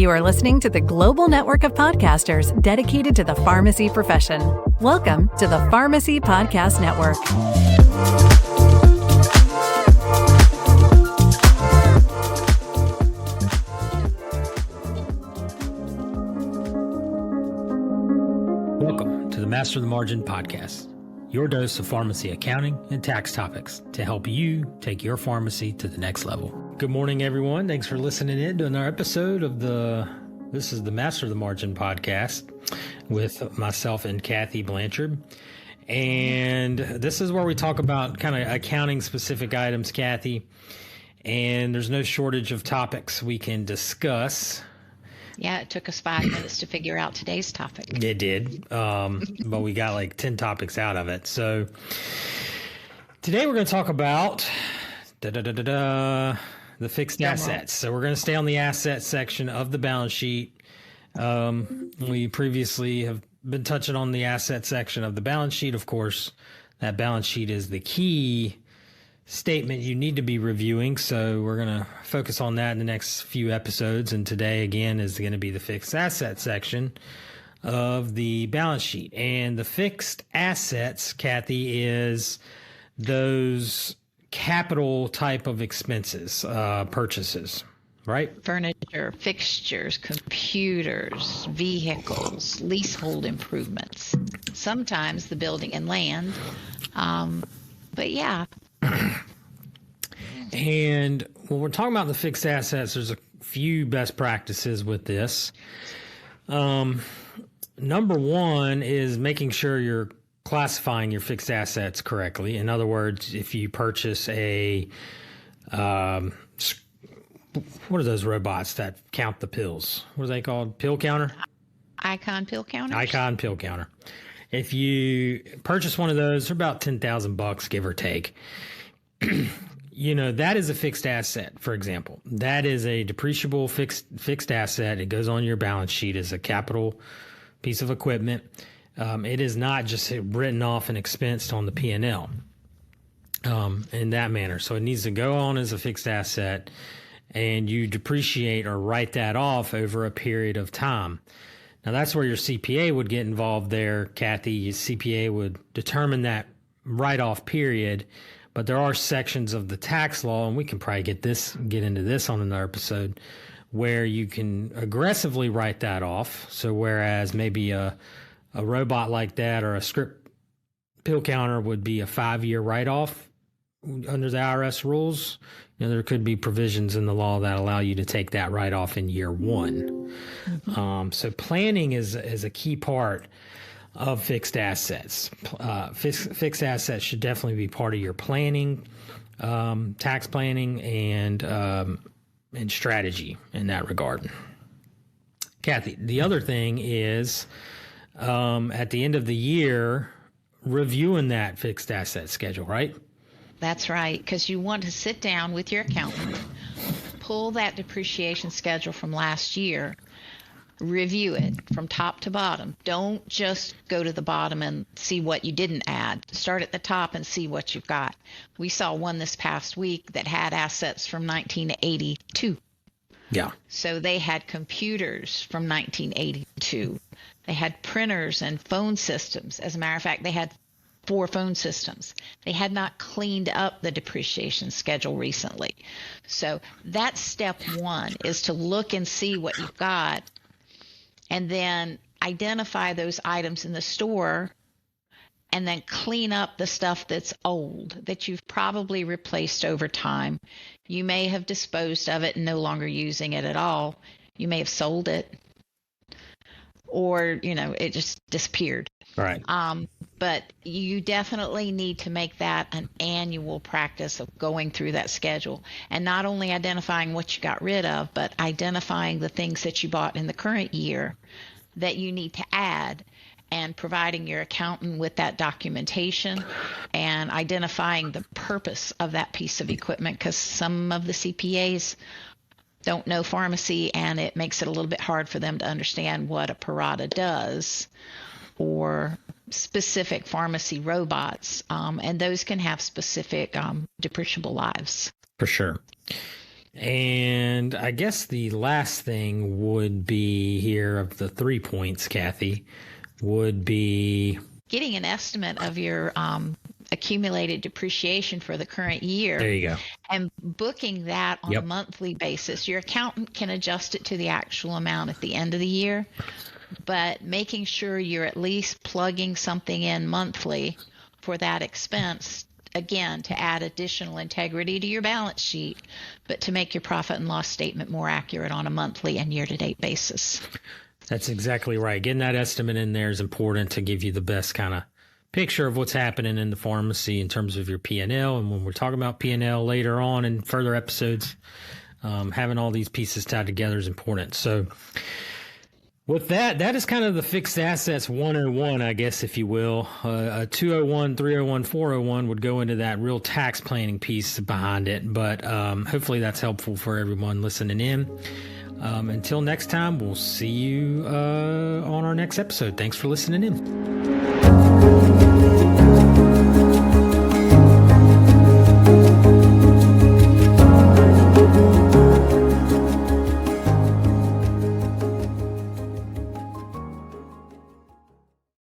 You are listening to the global network of podcasters dedicated to the pharmacy profession. Welcome to the Pharmacy Podcast Network. Welcome to the Master the Margin podcast, your dose of pharmacy accounting and tax topics to help you take your pharmacy to the next level. Good morning, everyone. Thanks for listening in to another episode of this is the Master of the Margin podcast with myself and Kathy Blanchard. And this is where we talk about kind of accounting specific items, Kathy. And there's no shortage of topics we can discuss. Yeah, it took us 5 minutes to figure out today's topic. It did, but we got like 10 topics out of it. So today we're going to talk about the fixed assets. So we're going to stay on the asset section of the balance sheet. We previously have been touching on the asset section of the balance sheet. Of course, that balance sheet is the key statement you need to be reviewing. So we're going to focus on that in the next few episodes. And today, again, is going to be the fixed asset section of the balance sheet. And the fixed assets, Kathy, is those capital type of expenses, purchases, right? Furniture, fixtures, computers, vehicles, leasehold improvements, sometimes the building and land. But yeah. And when we're talking about the fixed assets, there's a few best practices with this. Number one is making sure you're classifying your fixed assets correctly. In other words, if you purchase a, what are those robots that count the pills? What are they called? Pill counter? Icon pill counter. Icon pill counter. If you purchase one of those, they're about $10,000, give or take. You know, that is a fixed asset, for example. That is a depreciable fixed asset. It goes on your balance sheet as a capital piece of equipment. It is not just written off and expensed on the P&L in that manner. So it needs to go on as a fixed asset, and you depreciate or write that off over a period of time. Now, that's where your CPA would get involved there, Kathy. Your CPA would determine that write-off period, but there are sections of the tax law, and we can probably get into this on another episode, where you can aggressively write that off. So whereas maybe a robot like that or a script pill counter would be a 5-year write-off under the IRS rules, you know, there could be provisions in the law that allow you to take that write-off in year one. Mm-hmm. So planning is a key part of fixed assets. Fixed assets should definitely be part of your planning, tax planning, and strategy in that regard. Kathy, the other thing is at the end of the year, reviewing that fixed asset schedule, right? That's right, because you want to sit down with your accountant, pull that depreciation schedule from last year, review it from top to bottom. Don't just go to the bottom and see what you didn't add. Start at the top and see what you've got. We saw one this past week that had assets from 1982. Yeah. So they had computers from 1982. They had printers and phone systems. As a matter of fact, they had 4 phone systems. They had not cleaned up the depreciation schedule recently. So that's step one, is to look and see what you've got, and then identify those items in the store, and then clean up the stuff that's old, that you've probably replaced over time. You may have disposed of it and no longer using it at all. You may have sold it, or, you know, it just disappeared. Right. But you definitely need to make that an annual practice of going through that schedule, and not only identifying what you got rid of, but identifying the things that you bought in the current year that you need to add, and providing your accountant with that documentation and identifying the purpose of that piece of equipment, because some of the CPAs don't know pharmacy, and it makes it a little bit hard for them to understand what a Parata does, or specific pharmacy robots, and those can have specific depreciable lives. For sure. And I guess the last thing would be here of the 3 points, Kathy, would be getting an estimate of your accumulated depreciation for the current year. There you go. And booking that on a monthly basis. Your accountant can adjust it to the actual amount at the end of the year, but making sure you're at least plugging something in monthly for that expense, again, to add additional integrity to your balance sheet, but to make your profit and loss statement more accurate on a monthly and year-to-date basis. That's exactly right. Getting that estimate in there is important to give you the best kind of picture of what's happening in the pharmacy in terms of your P&L. And when we're talking about P&L later on in further episodes, having all these pieces tied together is important. So with that is kind of the fixed assets 101, I guess, if you will. 201, 301, 401 would go into that real tax planning piece behind it. But hopefully that's helpful for everyone listening in. Until next time, we'll see you on our next episode. Thanks for listening in.